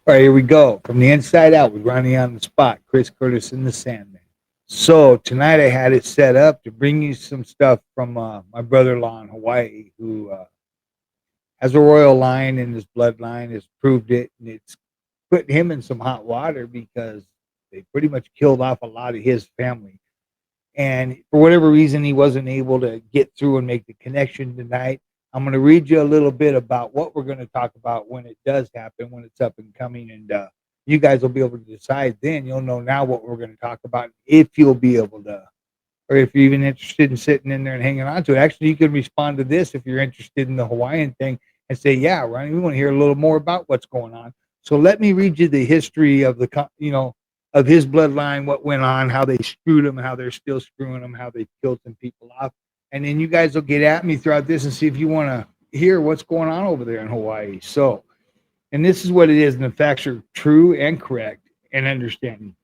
All right, here we go. From the inside out with Ronnie on the spot, Chris Curtis and the Sandman. So tonight I had it set up to bring you some stuff from my brother-in-law in Hawaii, who has a royal line in his bloodline, has proved it, and it's put him in some hot water because they pretty much killed off a lot of his family. And for whatever reason, he wasn't able to get through and make the connection tonight. I'm going to read you a little bit about what we're going to talk about when it does happen, when it's up and coming, and you guys will be able to decide. Then you'll know now what we're going to talk about, if you'll be able to, or if you're even interested in sitting in there and hanging on to it. Actually, you can respond to this if you're interested in the Hawaiian thing and say, "Yeah, Ronnie, we want to hear a little more about what's going on." So let me read you the history of of his bloodline, what went on, how they screwed him, how they're still screwing him, how they killed some people off, and then you guys will get at me throughout this and see if you want to hear what's going on over there in Hawaii. So, and this is what it is, and the facts are true and correct and understanding.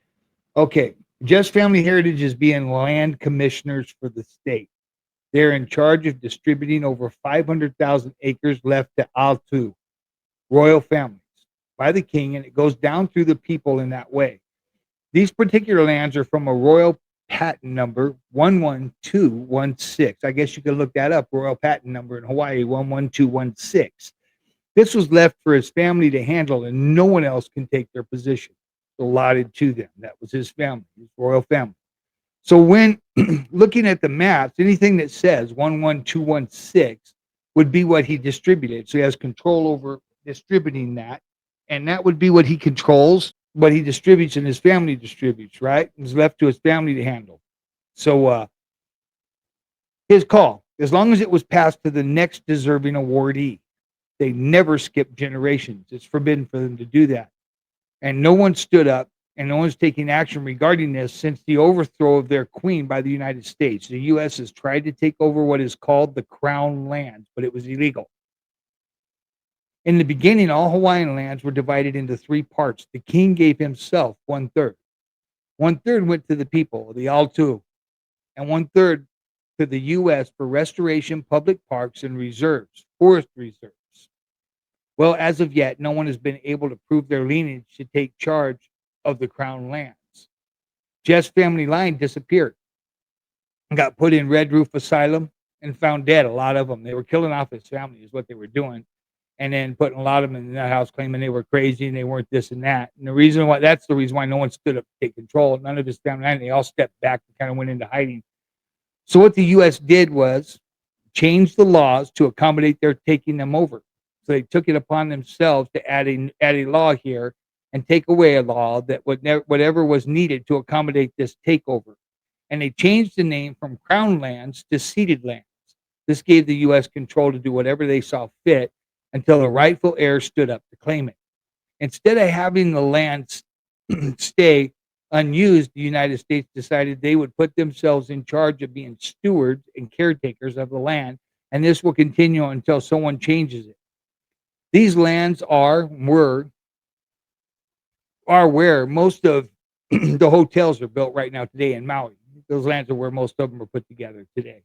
Okay, Just Family Heritage is being land commissioners for the state. They're in charge of distributing over 500,000 acres left to Altu, royal families, by the king, and it goes down through the people in that way. These particular lands are from a royal patent number 11216. I guess you could look that up, royal patent number in Hawaii 11216. This was left for his family to handle, and no one else can take their position. Allotted to them. That was his family, his royal family. So when looking at the maps, anything that says 11216 would be what he distributed. So he has control over distributing that. And that would be what he controls, what he distributes and his family distributes, right? It's left to his family to handle. So his call, as long as it was passed to the next deserving awardee, they never skip generations. It's forbidden for them to do that. And no one stood up and no one's taking action regarding this since the overthrow of their queen by the United States. The U.S. has tried to take over what is called the Crown Lands, but it was illegal. In the beginning, all Hawaiian lands were divided into three parts. The king gave himself one third. One third went to the people, the Altu, and one third to the U.S. for restoration, public parks, and reserves, forest reserves. Well, as of yet, no one has been able to prove their lineage to take charge of the crown lands. Jeff's family line disappeared and got put in Red Roof Asylum and found dead. A lot of them. They were killing off his family, is what they were doing, and then putting a lot of them in that house, claiming they were crazy and they weren't this and that. And that's the reason why no one stood up to take control. None of his family line. They all stepped back and kind of went into hiding. So what the U.S. did was change the laws to accommodate their taking them over. So they took it upon themselves to add a law here and take away a law that whatever was needed to accommodate this takeover. And they changed the name from Crown Lands to Ceded Lands. This gave the U.S. control to do whatever they saw fit until the rightful heir stood up to claim it. Instead of having the land stay unused, the United States decided they would put themselves in charge of being stewards and caretakers of the land, and this will continue until someone changes it. These lands are where most of the hotels are built right now today in Maui. Those lands are where most of them are put together today,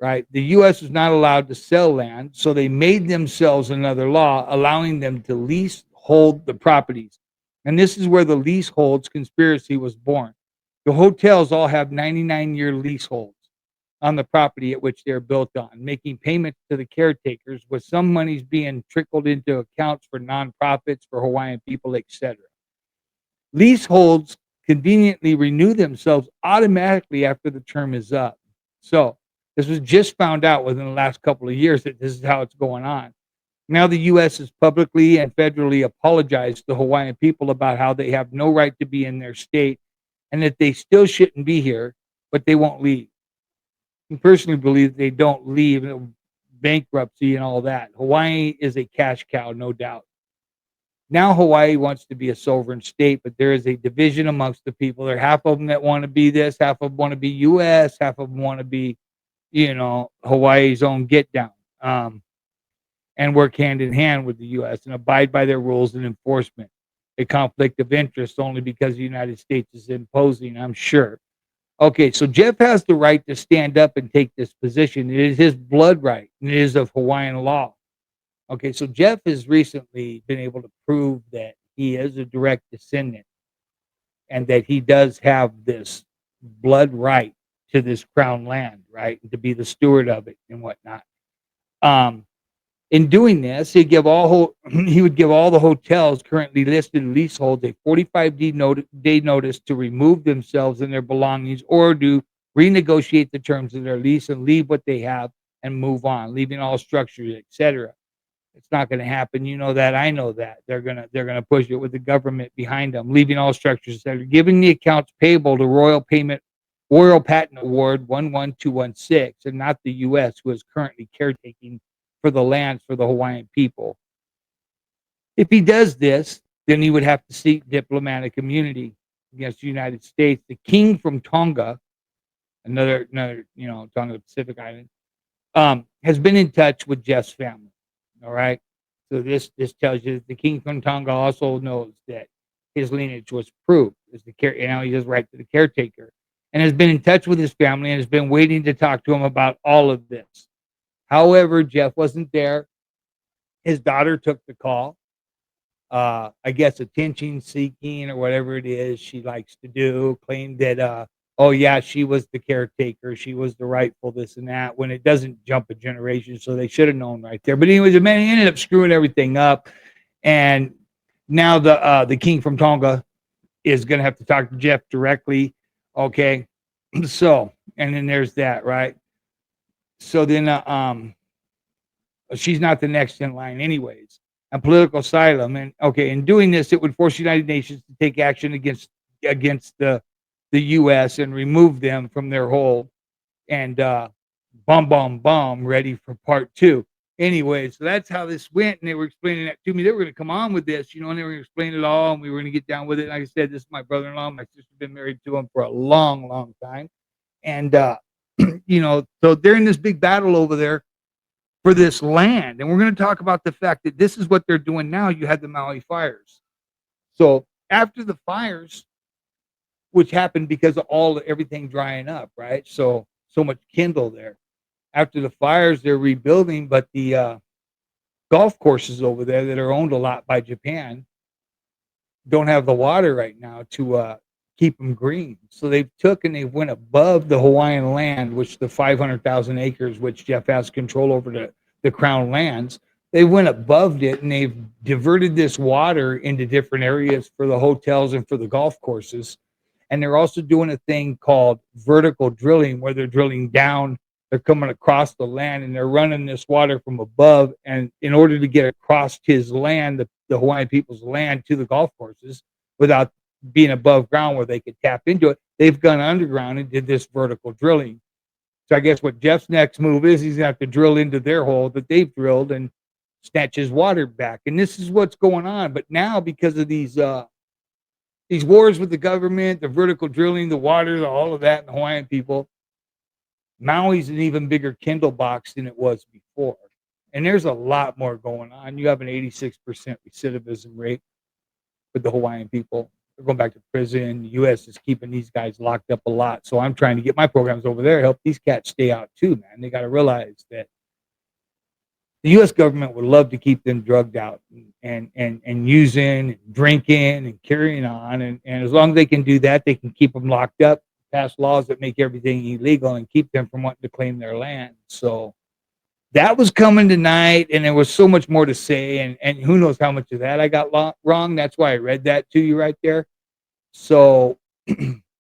right? The U.S. is not allowed to sell land, so they made themselves another law allowing them to leasehold the properties. And this is where the leaseholds conspiracy was born. The hotels all have 99-year leaseholds on the property at which they're built on, making payments to the caretakers, with some monies being trickled into accounts for nonprofits, for Hawaiian people, etc. Leaseholds conveniently renew themselves automatically after the term is up. So this was just found out within the last couple of years that this is how it's going on. Now the U.S. has publicly and federally apologized to Hawaiian people about how they have no right to be in their state and that they still shouldn't be here, but they won't leave. I personally believe they don't leave, bankruptcy and all that. Hawaii is a cash cow, no doubt. Now Hawaii wants to be a sovereign state, but there is a division amongst the people. There are half of them that want to be this, half of them want to be U.S., half of them want to be, Hawaii's own get down, and work hand in hand with the U.S. and abide by their rules and enforcement. A conflict of interest only because the United States is imposing, I'm sure. Okay, so Jeff has the right to stand up and take this position. It is his blood right, and it is of Hawaiian law. Okay, so Jeff has recently been able to prove that he is a direct descendant and that he does have this blood right to this crown land, right? To be the steward of it and whatnot. Um, in doing this, he would give all the hotels currently listed leaseholds a 45-day notice to remove themselves and their belongings or to renegotiate the terms of their lease and leave what they have and move on, leaving all structures, etc. It's not going to happen. You know that. I know that. They're gonna push it with the government behind them, leaving all structures, etc. Giving the accounts payable to Royal Patent Award 11216, and not the U.S., who is currently caretaking for the lands for the Hawaiian people. If he does this, then he would have to seek diplomatic immunity against the United States. The king from Tonga, another Tonga, the Pacific Island, has been in touch with Jeff's family. All right. So this tells you that the king from Tonga also knows that his lineage was proved as the care. He has right to the caretaker, and has been in touch with his family and has been waiting to talk to him about all of this. However, Jeff wasn't there. His daughter took the call. I guess attention seeking or whatever it is she likes to do, claimed that oh yeah, she was the caretaker, she was the rightful this and that, when it doesn't jump a generation, so they should have known right there. But anyways, the man ended up screwing everything up, and now the king from Tonga is gonna have to talk to Jeff directly. Okay. So, and then there's that, right? So then she's not the next in line anyways, and political asylum. And okay, in doing this, it would force the United Nations to take action against the U.S. and remove them from their hold. And ready for part two. Anyway, so that's how this went, and they were explaining that to me. They were going to come on with this, and they were going to explain it all, and we were going to get down with it. Like I said, this is my brother-in-law. My sister's been married to him for a long, long time, and so they're in this big battle over there for this land. And we're going to talk about the fact that this is what they're doing now. You had the Maui fires. So after the fires, which happened because of everything drying up, right? So much kindle there. After the fires, they're rebuilding, but the golf courses over there that are owned a lot by Japan don't have the water right now to keep them green. So they went above the Hawaiian land, which the 500,000 acres, which Jeff has control over the crown lands. They went above it, and they've diverted this water into different areas for the hotels and for the golf courses. And they're also doing a thing called vertical drilling, where they're drilling down, they're coming across the land, and they're running this water from above. And in order to get across his land, the Hawaiian people's land, to the golf courses without being above ground where they could tap into it, they've gone underground and did this vertical drilling. So I guess what Jeff's next move is, he's going to have to drill into their hole that they've drilled and snatch his water back. And this is what's going on. But now, because of these wars with the government, the vertical drilling, the water, all of that, and the Hawaiian people, Maui's an even bigger Kindle box than it was before. And there's a lot more going on. You have an 86% recidivism rate with the Hawaiian people. They're going back to prison. The U.S. is keeping these guys locked up a lot. So I'm trying to get my programs over there, help these cats stay out too, man. They got to realize that the U.S. government would love to keep them drugged out and using, and drinking, and carrying on. And as long as they can do that, they can keep them locked up, pass laws that make everything illegal, and keep them from wanting to claim their land. So that was coming tonight, and there was so much more to say, and who knows how much of that I got wrong. That's why I read that to you right there. So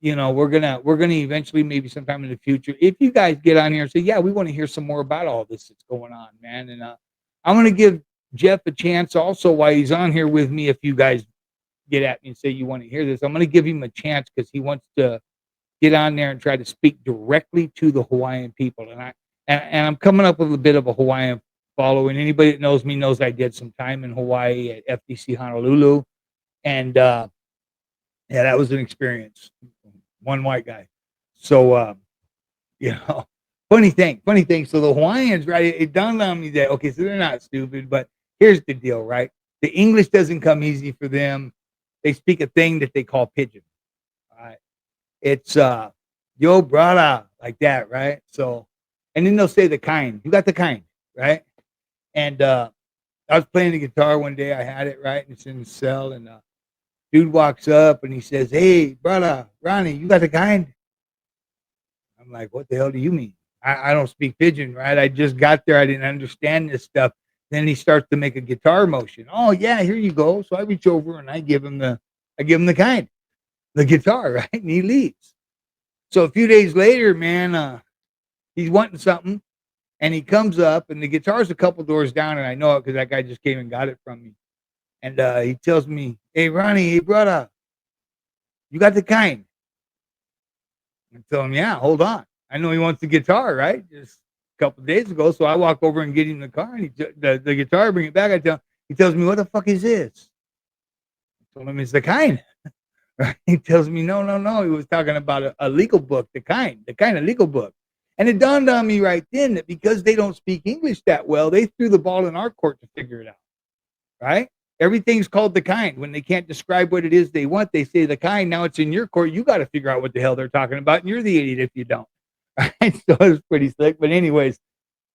we're gonna eventually, maybe sometime in the future, if you guys get on here and say, yeah, we want to hear some more about all this that's going on, man. And I'm gonna give Jeff a chance also while he's on here with me. If you guys get at me and say you want to hear this, I'm gonna give him a chance, because he wants to get on there and try to speak directly to the Hawaiian people. And I'm coming up with a bit of a Hawaiian following. Anybody that knows me knows I did some time in Hawaii at FDC Honolulu, and yeah, that was an experience. One white guy. So funny thing. So the Hawaiians, right? It dawned on me that, okay, so they're not stupid, but here's the deal, right? The English doesn't come easy for them. They speak a thing that they call pidgin. All right. It's yo brother, like that, right? So, and then they'll say the kind. You got the kind, right? And I was playing the guitar one day. I had it, right, and it's in the cell, and Dude walks up and he says, "Hey, brother, Ronnie, you got the kind?" I'm like, "What the hell do you mean? I don't speak pigeon, right? I just got there. I didn't understand this stuff." Then he starts to make a guitar motion. "Oh yeah, here you go." So I reach over and I give him the kind, the guitar, right? And he leaves. So a few days later, man, he's wanting something, and he comes up, and the guitar's a couple doors down, and I know it because that guy just came and got it from me. And he tells me, "Hey, Ronnie, hey, brother, you got the kind?" I tell him, "Yeah, hold on. I know he wants the guitar, right? Just a couple days ago." So I walk over and get him the car, and the guitar, bring it back. He tells me, "What the fuck is this?" I told him it's the kind. Right? He tells me, "No, no, no." He was talking about a legal book, the kind of legal book. And it dawned on me right then that because they don't speak English that well, they threw the ball in our court to figure it out. Right? Everything's called the kind. When they can't describe what it is they want, they say the kind. Now it's in your court. You got to figure out what the hell they're talking about, and you're the idiot if you don't. Right? So it's pretty slick. But anyways,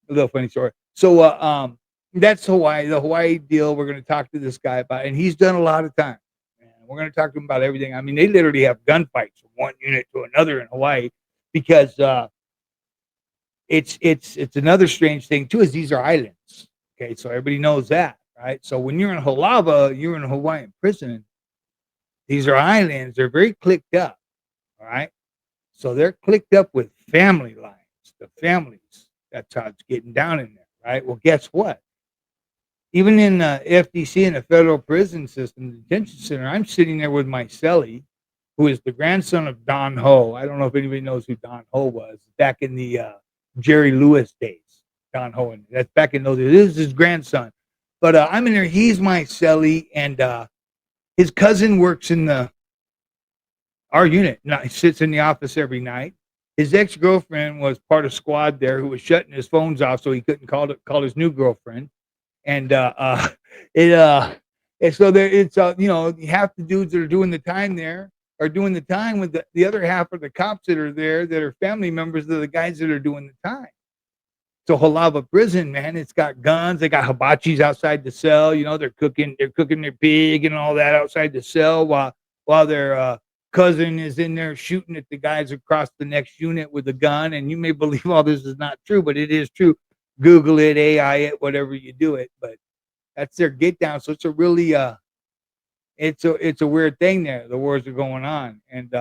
a little funny story. So that's Hawaii. The Hawaii deal. We're going to talk to this guy about, and he's done a lot of time. And we're going to talk to him about everything. I mean, they literally have gunfights from one unit to another in Hawaii because it's another strange thing too. Is these are islands. Okay, so everybody knows that, right? So when you're in Halava, you're in a Hawaiian prison. These are islands. They're very clicked up. All right. So they're clicked up with family lines, the families. That's how it's getting down in there, right? Well, guess what? Even in the FDC, in the federal prison system, the detention center, I'm sitting there with my cellie, who is the grandson of Don Ho. I don't know if anybody knows who Don Ho was back in the Jerry Lewis days. Don Ho, and that's back in those days. This is his grandson. But I'm in there. He's my cellie, and his cousin works in our unit. He sits in the office every night. His ex-girlfriend was part of squad there, who was shutting his phones off so he couldn't call his new girlfriend. And it and so there it's half the dudes that are doing the time there are doing the time with the other half of the cops that are there that are family members of the guys that are doing the time. So Halava prison, man, it's got guns. They got hibachis outside the cell. They're cooking their pig and all that outside the cell while their cousin is in there shooting at the guys across the next unit with a gun. And you may believe all this is not true, but it is true. Google it, AI it, whatever you do it. But that's their get down. So it's a really it's a weird thing there. The wars are going on, and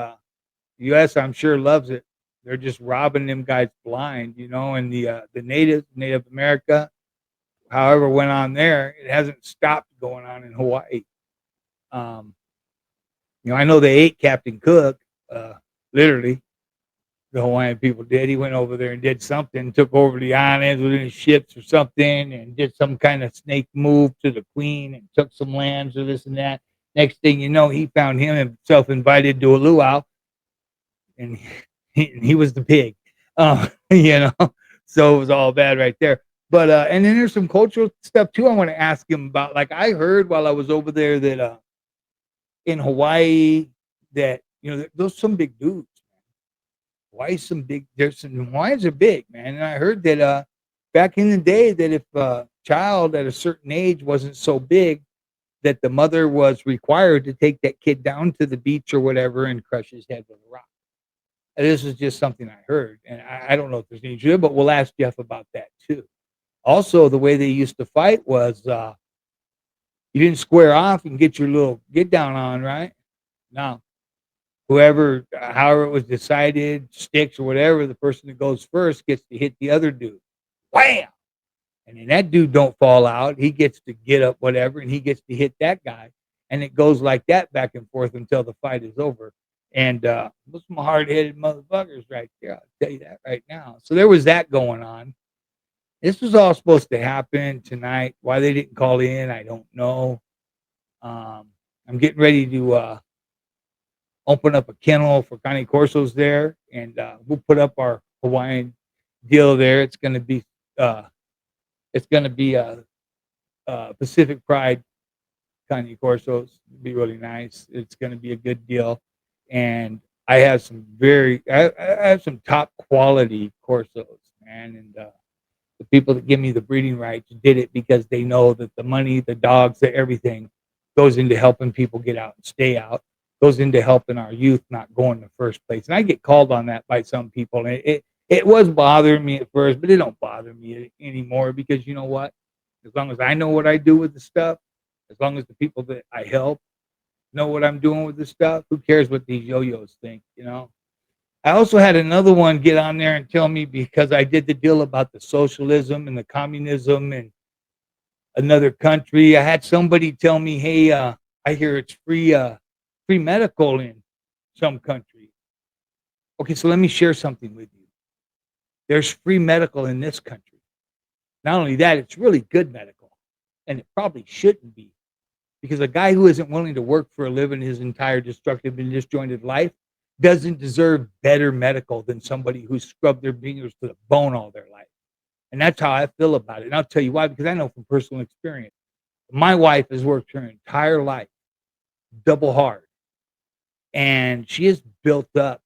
U.S. I'm sure loves it. They're just robbing them guys blind, and the Native America, however went on there, it hasn't stopped going on in Hawaii. Um, I know they ate Captain Cook, literally. The Hawaiian people did. He went over there and did something, took over the islands with his ships or something, and did some kind of snake move to the queen and took some lands or this and that. Next thing you know, he found himself invited to a luau, and he was the pig. you know, so it was all bad right there. But and then there's some cultural stuff too. I want to ask him about. Like I heard while I was over there that in Hawaii that those some big dudes. Hawaiians are big, man. And I heard that back in the day that if a child at a certain age wasn't so big, that the mother was required to take that kid down to the beach or whatever and crush his head with a rock. And this is just something I heard, and I don't know if there's any truth, but we'll ask Jeff about that too. Also, the way they used to fight was you didn't square off and get your little get down on, right? No, however it was decided, sticks or whatever, the person that goes first gets to hit the other dude. Wham! And then that dude don't fall out. He gets to get up, whatever, and he gets to hit that guy. And it goes like that back and forth until the fight is over. And those some hard-headed motherfuckers right there. I'll tell you that right now. So there was that going on. This was all supposed to happen tonight. Why they didn't call in, I don't know. I'm getting ready to open up a kennel for Connie Corsos there, and we'll put up our Hawaiian deal there. It's going to be Pacific Pride Connie Corsos. It'll be really nice. It's going to be a good deal, and I have some I have some top quality Corsos, man, and the people that give me the breeding rights did it because they know that the money, the dogs, everything goes into helping people get out and stay out, goes into helping our youth not go in the first place. And I get called on that by some people. And it was bothering me at first, but it don't bother me anymore because you know what? As long as I know what I do with the stuff, as long as the people that I help know what I'm doing with the stuff, who cares what these yo-yos think, you know? I also had another one get on there and tell me because I did the deal about the socialism and the communism and another country. I had somebody tell me, "Hey, I hear it's free medical in some country." Okay, so let me share something with you. There's free medical in this country. Not only that, it's really good medical, and it probably shouldn't be because a guy who isn't willing to work for a living his entire destructive and disjointed life doesn't deserve better medical than somebody who's scrubbed their fingers to the bone all their life. And that's how I feel about it. And I'll tell you why, because I know from personal experience. My wife has worked her entire life double hard, and she has built up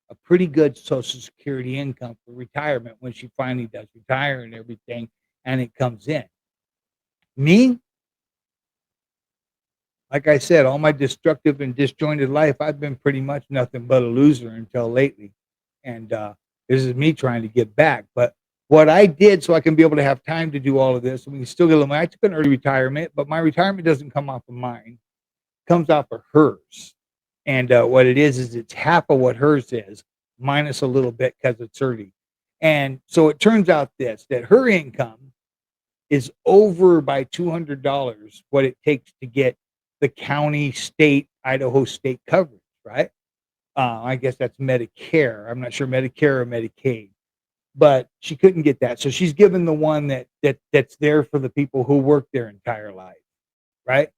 a pretty good Social Security income for retirement when she finally does retire and everything, and it comes in. Me, like I said, all my destructive and disjointed life, I've been pretty much nothing but a loser until lately. And this is me trying to get back. But what I did so I can be able to have time to do all of this, and we can still get a little money. I took an early retirement, but my retirement doesn't come off of mine, it comes off of hers. And what it is it's half of what hers is, minus a little bit because it's early. And so it turns out that her income is over by $200 what it takes to get the county, state, Idaho state coverage, right? I guess that's Medicare. I'm not sure Medicare or Medicaid, but she couldn't get that. So she's given the one that's there for the people who work their entire life, right?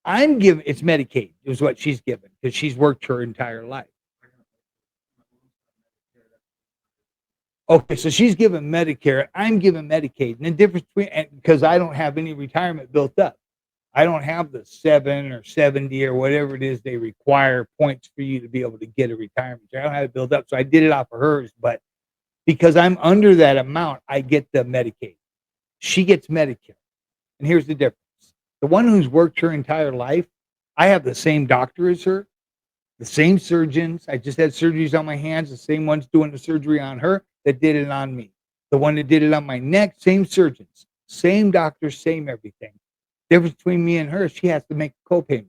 I'm giving it's Medicaid is what she's given because she's worked her entire life. Okay, so she's given Medicare. I'm giving Medicaid, and the difference between because I don't have any retirement built up. I don't have the 7 or 70 or whatever it is they require points for you to be able to get a retirement. I don't have it built up, so I did it off of hers. But because I'm under that amount, I get the Medicaid. She gets Medicare, and here's the difference: the one who's worked her entire life, I have the same doctor as her, the same surgeons. I just had surgeries on my hands, the same ones doing the surgery on her that did it on me. The one that did it on my neck, same surgeons, same doctors, same everything. Difference between me and her, she has to make a copayment.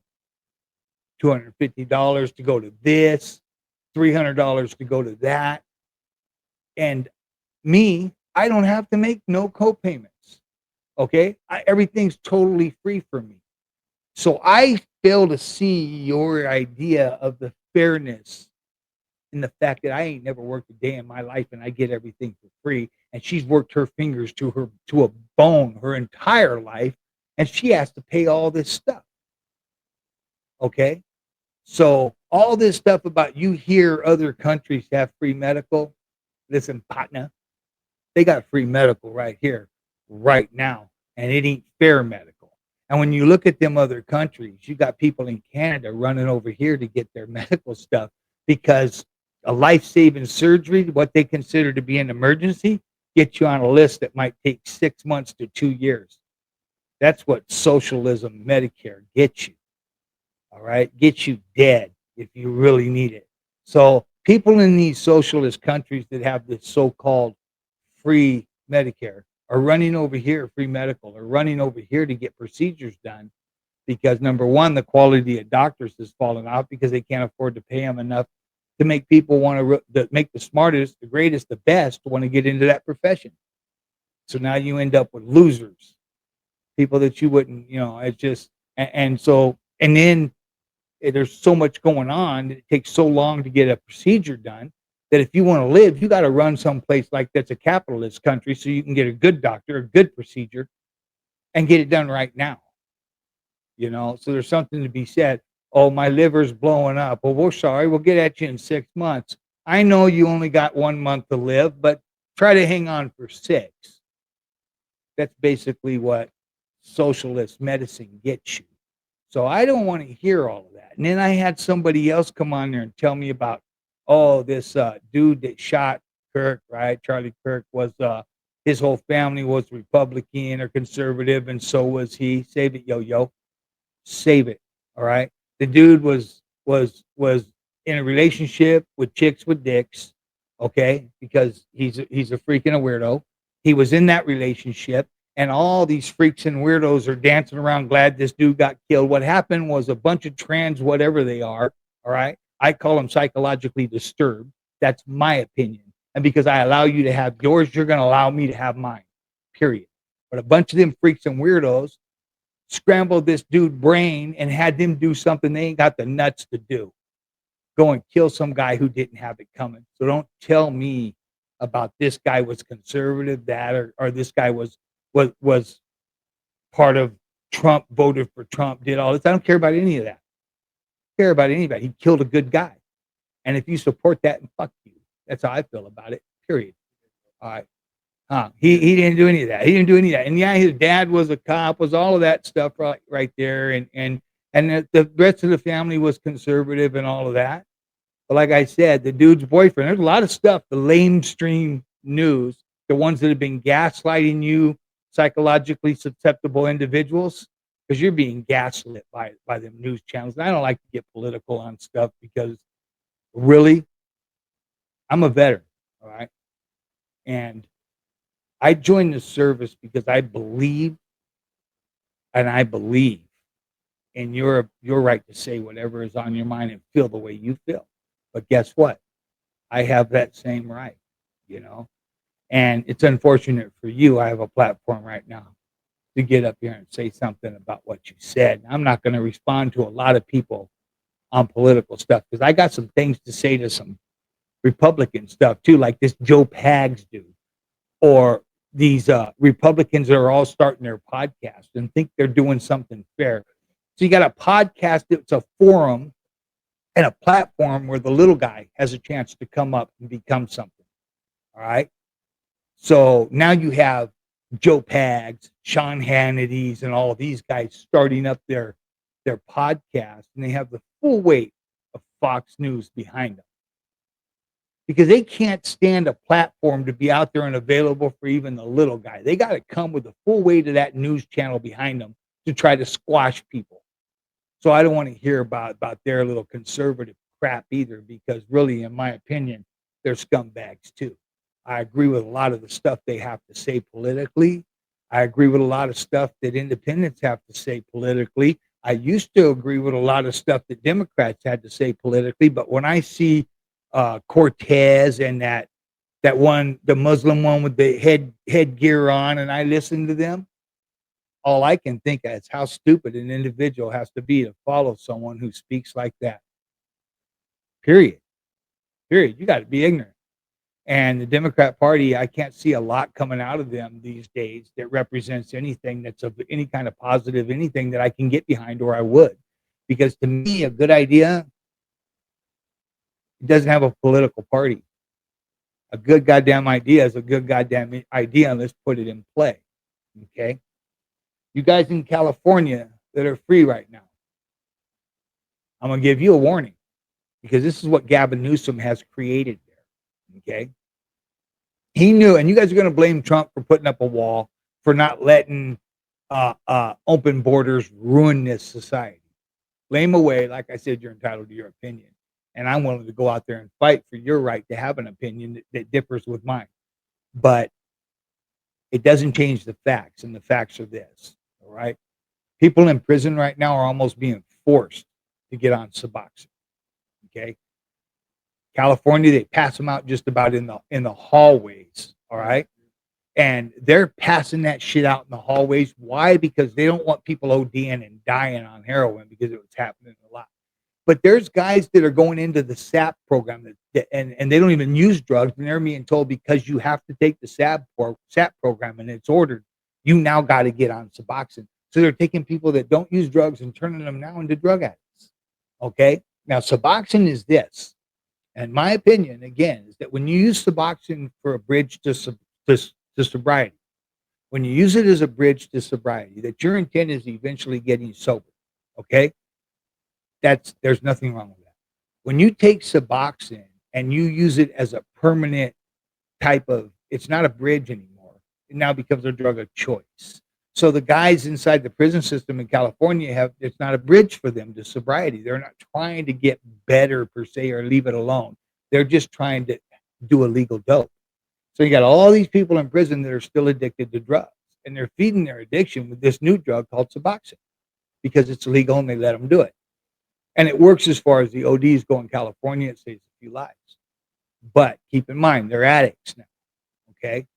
$250 to go to this, $300 to go to that. And me, I don't have to make no copayments. Okay? Everything's totally free for me. So I fail to see your idea of the fairness in the fact that I ain't never worked a day in my life and I get everything for free. And she's worked her fingers to a bone her entire life, and she has to pay all this stuff. Okay? So all this stuff about you hear other countries have free medical. Listen, partner, they got free medical right here, right now, and it ain't fair medical. And when you look at them other countries, you got people in Canada running over here to get their medical stuff because a life-saving surgery, what they consider to be an emergency, gets you on a list that might take 6 months to 2 years. That's what socialism Medicare gets you. All right, gets you dead if you really need it. So people in these socialist countries that have this so-called free Medicare are running over here free medical, are running over here to get procedures done because number one, the quality of doctors has fallen out because they can't afford to pay them enough to make people want to make the smartest, the greatest, the best want to get into that profession. So now you end up with losers, people that you wouldn't, it's just, and so, and then there's so much going on. It takes so long to get a procedure done that if you want to live, you got to run someplace like that's a capitalist country so you can get a good doctor, a good procedure, and get it done right now. So there's something to be said. Oh, my liver's blowing up. Well, we're sorry. We'll get at you in 6 months. I know you only got 1 month to live, but try to hang on for 6. That's basically what socialist medicine gets you. So I don't want to hear all of that. And then I had somebody else come on there and tell me about, this dude that shot Kirk, right? Charlie Kirk was, his whole family was Republican or conservative, and so was he. Save it, yo-yo. save it. All right. The dude was in a relationship with chicks with dicks, okay, because he's a freak and a weirdo. He was in that relationship, and all these freaks and weirdos are dancing around glad this dude got killed. What happened was a bunch of trans whatever they are, all right? I call them psychologically disturbed. That's my opinion. And because I allow you to have yours, you're going to allow me to have mine. Period. But a bunch of them freaks and weirdos scrambled this dude's brain and had them do something they ain't got the nuts to do. Go and kill some guy who didn't have it coming. So don't tell me about this guy was conservative, that or this guy was part of Trump, voted for Trump, did all this. I don't care about any of that. I don't care about anybody. He killed a good guy. And if you support that, fuck you. That's how I feel about it. Period. All right. He didn't do any of that. He didn't do any of that. And yeah, his dad was a cop, was all of that stuff right there. And the rest of the family was conservative and all of that. But like I said, the dude's boyfriend, there's a lot of stuff, the lamestream news, the ones that have been gaslighting you, psychologically susceptible individuals, because you're being gaslit by them news channels. And I don't like to get political on stuff because really, I'm a veteran, all right? And I joined the service because I believe in your right to say whatever is on your mind and feel the way you feel. But guess what? I have that same right, you know? And it's unfortunate for you. I have a platform right now to get up here and say something about what you said. I'm not going to respond to a lot of people on political stuff because I got some things to say to some Republican stuff too, like this Joe Pags dude, or these Republicans that are all starting their podcast and think they're doing something fair. So you got a podcast that's a forum and a platform where the little guy has a chance to come up and become something. All right. So now you have Joe Pags, Sean Hannity's, and all of these guys starting up their podcast, and they have the full weight of Fox News behind them because they can't stand a platform to be out there and available for even the little guy. They got to come with the full weight of that news channel behind them to try to squash people. So I don't want to hear about their little conservative crap either, because really, in my opinion, they're scumbags too. I agree with a lot of the stuff they have to say politically. I agree with a lot of stuff that independents have to say politically. I used to agree with a lot of stuff that Democrats had to say politically, but when I see Cortez and that one, the Muslim one with the headgear on, and I listen to them, all I can think is how stupid an individual has to be to follow someone who speaks like that. Period. You got to be ignorant. And the Democrat Party, I can't see a lot coming out of them these days that represents anything that's of any kind of positive, anything that I can get behind, or I would. Because to me, a good idea, it doesn't have a political party. A good goddamn idea is a good goddamn idea, and let's put it in play. Okay? You guys in California that are free right now, I'm going to give you a warning, because this is what Gavin Newsom has created there. Okay? He knew, and you guys are going to blame Trump for putting up a wall, for not letting open borders ruin this society. Blame away. Like I said, you're entitled to your opinion. And I'm willing to go out there and fight for your right to have an opinion that differs with mine. But it doesn't change the facts, and the facts are this, all right? People in prison right now are almost being forced to get on Suboxone, okay? California, they pass them out just about in the hallways, all right? And they're passing that shit out in the hallways. Why? Because they don't want people ODing and dying on heroin, because it was happening a lot. But there's guys that are going into the SAP program and they don't even use drugs, and they're being told, because you have to take the SAP program and it's ordered, you now got to get on Suboxone. So they're taking people that don't use drugs and turning them now into drug addicts. Okay? Now, Suboxone is this. And my opinion, again, is that when you use Suboxone for a bridge to sobriety, when you use it as a bridge to sobriety, that your intent is eventually getting sober. Okay? There's nothing wrong with that. When you take Suboxone and you use it as a permanent type of, it's not a bridge anymore. It now becomes a drug of choice. So the guys inside the prison system in California it's not a bridge for them to sobriety. They're not trying to get better per se or leave it alone. They're just trying to do illegal dope. So you got all these people in prison that are still addicted to drugs, and they're feeding their addiction with this new drug called Suboxone because it's legal and they let them do it. And it works as far as the ODs go in California. It saves a few lives. But keep in mind, they're addicts now. Okay.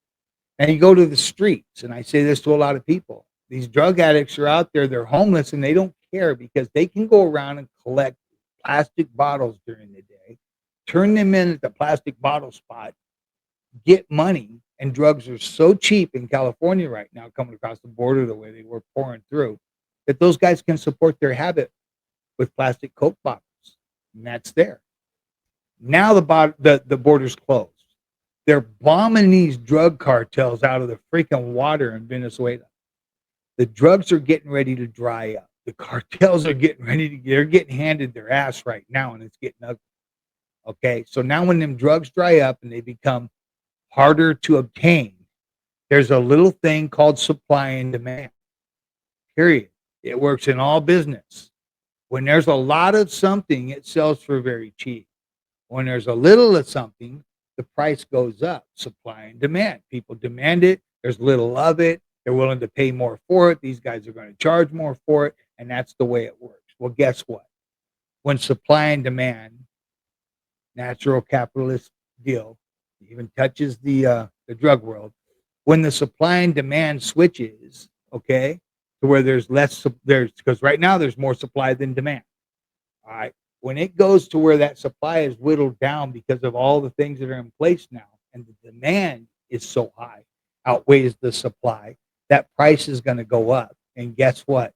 Now you go to the streets, and I say this to a lot of people. These drug addicts are out there, they're homeless, and they don't care because they can go around and collect plastic bottles during the day, turn them in at the plastic bottle spot, get money, and drugs are so cheap in California right now, coming across the border the way they were pouring through, that those guys can support their habit with plastic Coke bottles, and that's there. Now the border's closed. They're bombing these drug cartels out of the freaking water in Venezuela. The drugs are getting ready to dry up. The cartels are getting ready to, they're getting handed their ass right now, and it's getting ugly. Okay, so now when them drugs dry up and they become harder to obtain, there's a little thing called supply and demand. Period. It works in all business. When there's a lot of something, it sells for very cheap. When there's a little of something, the price goes up. Supply and demand. People demand it. There's little of it. They're willing to pay more for it. These guys are going to charge more for it, and that's the way it works. Well, guess what? When supply and demand, natural capitalist deal, even touches the drug world. When the supply and demand switches, okay, to where there's less, there's because right now there's more supply than demand. All right. When it goes to where that supply is whittled down because of all the things that are in place now, and the demand is so high, outweighs the supply, that price is going to go up. And guess what?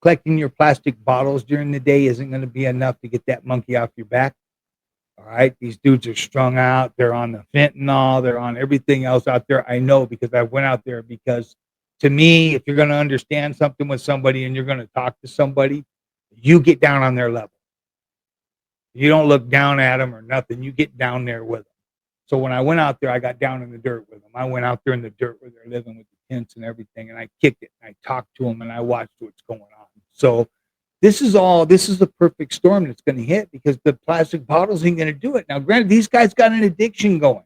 Collecting your plastic bottles during the day isn't going to be enough to get that monkey off your back. All right. These dudes are strung out. They're on the fentanyl. They're on everything else out there. I know because I went out there because to me, if you're going to understand something with somebody and you're going to talk to somebody, you get down on their level. You don't look down at them or nothing. You get down there with them. So when I went out there, I got down in the dirt with them. I went out there in the dirt where they're living with the tents and everything, and I kicked it and I talked to them and I watched what's going on. So this is the perfect storm that's going to hit because the plastic bottles ain't going to do it. Now, granted, these guys got an addiction going,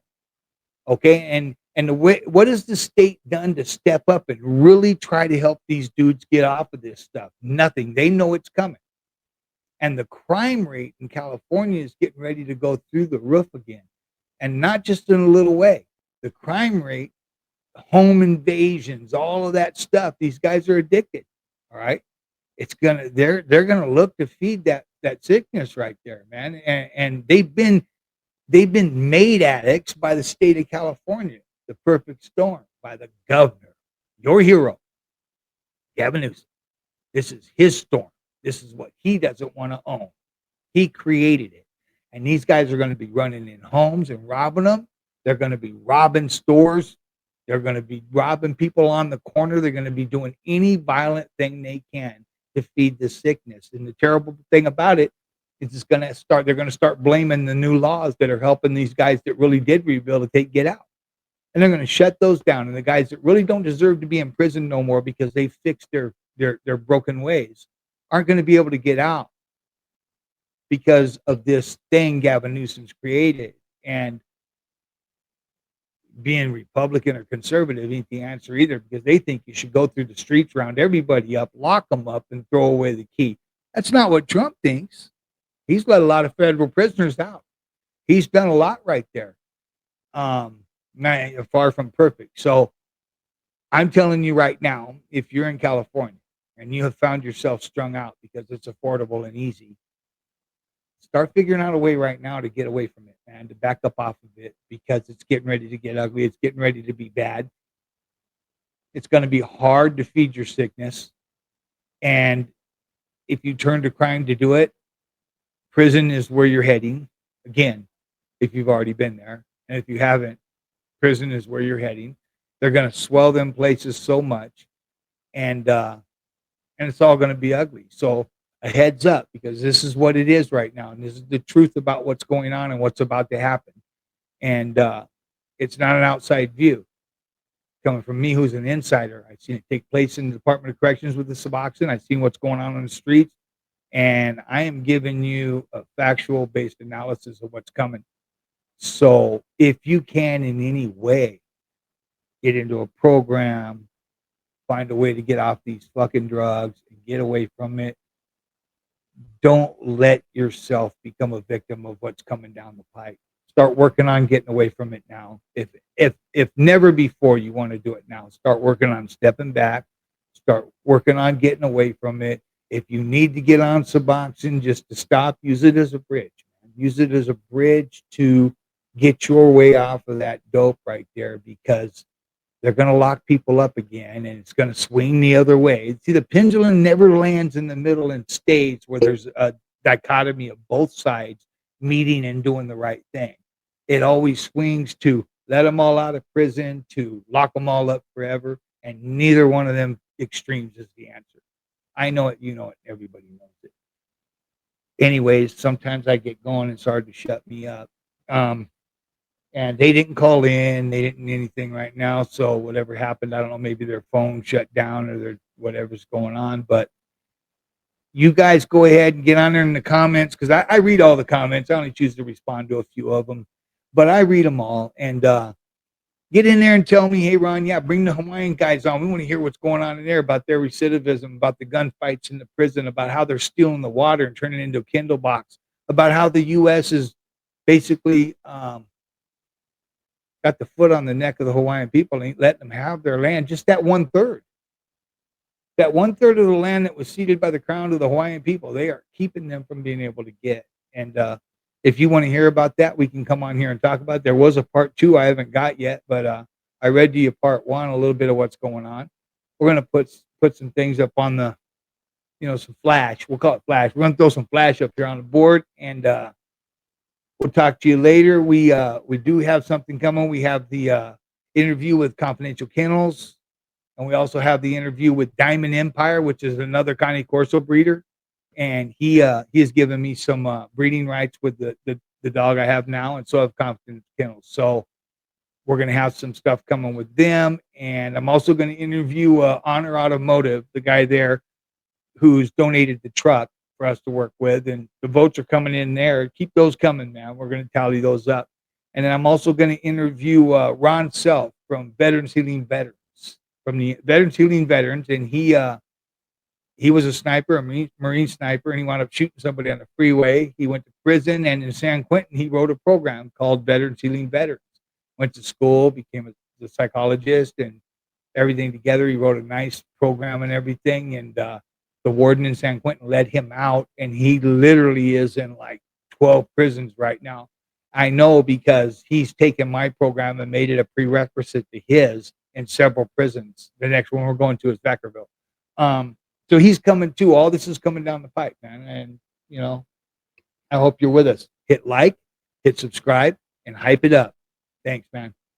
okay, and the way, what has the state done to step up and really try to help these dudes get off of this stuff? Nothing. They know it's coming. And the crime rate in California is getting ready to go through the roof again. And not just in a little way. The crime rate, home invasions, all of that stuff, these guys are addicted. All right. They're gonna look to feed that sickness right there, man. And they've been made addicts by the state of California, the perfect storm, by the governor, your hero, Gavin Newsom. This is his storm. This is what he doesn't want to own. He created it. And these guys are going to be running in homes and robbing them. They're going to be robbing stores. They're going to be robbing people on the corner. They're going to be doing any violent thing they can to feed the sickness. And the terrible thing about it is they're going to start blaming the new laws that are helping these guys that really did rehabilitate get out. And they're going to shut those down. And the guys that really don't deserve to be in prison no more because they fixed their broken ways aren't going to be able to get out because of this thing Gavin Newsom's created. And being Republican or conservative ain't the answer either because they think you should go through the streets, round everybody up, lock them up, and throw away the key. That's not what Trump thinks. He's let a lot of federal prisoners out. He's done a lot right there. Far from perfect. So I'm telling you right now, if you're in California and you have found yourself strung out because it's affordable and easy, start figuring out a way right now to get away from it, man, to back up off of it because it's getting ready to get ugly. It's getting ready to be bad. It's going to be hard to feed your sickness. And if you turn to crime to do it, prison is where you're heading. Again, if you've already been there. And if you haven't, prison is where you're heading. They're going to swell them places so much. And it's all going to be ugly. So a heads up, because this is what it is right now. And this is the truth about what's going on and what's about to happen. And it's not an outside view. coming from me, who's an insider. I've seen it take place in the Department of Corrections with the Suboxone. I've seen what's going on the streets, and I am giving you a factual based analysis of what's coming. So if you can in any way get into a program, find a way to get off these fucking drugs and get away from it, don't let yourself become a victim of what's coming down the pipe. Start working on getting away from it now. If never before you want to do it now, start working on stepping back. Start working on getting away from it. If you need to get on Suboxone just to stop, use it as a bridge. Use it as a bridge to get your way off of that dope right there, because they're going to lock people up again, and it's going to swing the other way. See, the pendulum never lands in the middle and stays where there's a dichotomy of both sides meeting and doing the right thing. It always swings to let them all out of prison, to lock them all up forever, and neither one of them extremes is the answer. I know it, you know it, everybody knows it. Anyways, sometimes I get going, it's hard to shut me up. And they didn't call in, they didn't anything right now. So whatever happened, I don't know, maybe their phone shut down or their whatever's going on. But you guys go ahead and get on there in the comments, because I read all the comments. I only choose to respond to a few of them, but I read them all. And get in there and tell me, hey, Ron, yeah, bring the Hawaiian guys on. We want to hear what's going on in there about their recidivism, about the gunfights in the prison, about how they're stealing the water and turning it into a Kindle box, about how the U.S. is basically got the foot on the neck of the Hawaiian people, ain't letting them have their land. Just that 1/3. That 1/3 of the land that was ceded by the crown to the Hawaiian people, they are keeping them from being able to get. And if you want to hear about that, we can come on here and talk about it. There was a part 2 I haven't got yet, but I read to you part 1, a little bit of what's going on. We're going to put some things up on the, some flash. We'll call it flash. We're going to throw some flash up here on the board, and we'll talk to you later. We do have something coming. We have the interview with Confidential Kennels, and we also have the interview with Diamond Empire, which is another Cane Corso breeder, and he has given me some breeding rights with the dog I have now, and so have Confidential Kennels. So we're going to have some stuff coming with them, and I'm also going to interview Honor Automotive, the guy there who's donated the truck for us to work with, and the votes are coming in there. Keep those coming, man. We're going to tally those up. And then I'm also going to interview Ron Self from Veterans Healing Veterans, from the Veterans Healing Veterans, and he was a sniper, a Marine sniper, and he wound up shooting somebody on the freeway. He went to prison, and in San Quentin, he wrote a program called Veterans Healing Veterans. Went to school, became a psychologist, and everything together. He wrote a nice program and everything, and the warden in San Quentin let him out, and he literally is in like 12 prisons right now. I know, because he's taken my program and made it a prerequisite to his in several prisons. The next one we're going to is Vacaville. So he's coming too. All this is coming down the pipe, man. And, I hope you're with us. Hit like, hit subscribe, and hype it up. Thanks, man.